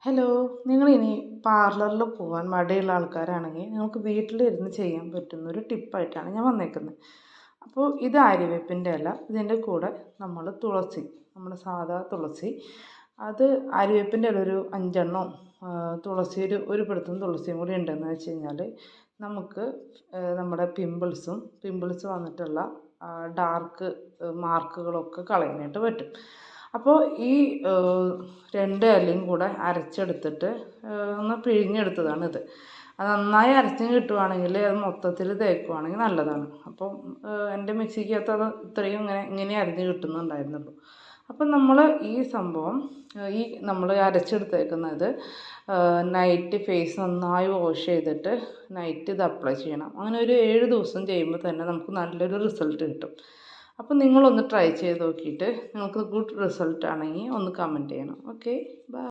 Hello, നിങ്ങളിനി പാർലറിൽ പോകാൻ മടിയുള്ള ആൾക്കാരാണെങ്കിൽ നിങ്ങൾക്ക് വീട്ടിലിരുന്ന് ചെയ്യാൻ പറ്റുന്നൊരു ടിപ്പായിട്ടാണ് ഞാൻ വന്നേക്കുന്നത്. അപ്പോൾ ഇത് ആര്യവേപ്പിൻ്റെ ഇല, ഇതിൻ്റെ കൂടെ നമ്മൾ തുളസി, നമ്മുടെ സാധാ തുളസി, അത് ആര്യവേപ്പിൻ്റെ ഇല ഒരു 5 തുളസി ഒരു പിടുത്തം തുളസിയും കൂടി ഉണ്ടെന്ന് വെച്ച് കഴിഞ്ഞാൽ നമുക്ക് നമ്മുടെ പിമ്പിൾസ് വന്നിട്ടുള്ള ഡാർക്ക് മാർക്കുകളൊക്കെ കളയാനായിട്ട് പറ്റും. അപ്പോൾ ഈ 2 ഇലയും കൂടെ അരച്ചെടുത്തിട്ട് ഒന്ന് പിഴിഞ്ഞെടുത്തതാണിത്. അത് നന്നായി അരച്ച് കിട്ടുവാണെങ്കിൽ അത് മൊത്തത്തിൽ തേക്കുവാണെങ്കിൽ നല്ലതാണ്. അപ്പം എൻ്റെ മിക്സിക്കകത്ത് അത് ഇത്രയും ഇങ്ങനെ അരിഞ്ഞ് കിട്ടുന്നുണ്ടായിരുന്നുള്ളൂ. അപ്പം നമ്മൾ ഈ സംഭവം നമ്മൾ അരച്ചെടുത്തേക്കുന്നത് നൈറ്റ് ഫേസ് നന്നായി വാഷ് ചെയ്തിട്ട് നൈറ്റ് ഇത് അപ്ലൈ ചെയ്യണം. അങ്ങനെ ഒരു 7 ദിവസം ചെയ്യുമ്പോൾ തന്നെ നമുക്ക് നല്ലൊരു റിസൾട്ട് കിട്ടും. അപ്പോൾ നിങ്ങളൊന്ന് ട്രൈ ചെയ്ത് നോക്കിയിട്ട് നിങ്ങൾക്ക് ഗുഡ് റിസൾട്ട് ആണെങ്കിൽ ഒന്ന് കമൻറ്റ് ചെയ്യണം. Okay, by.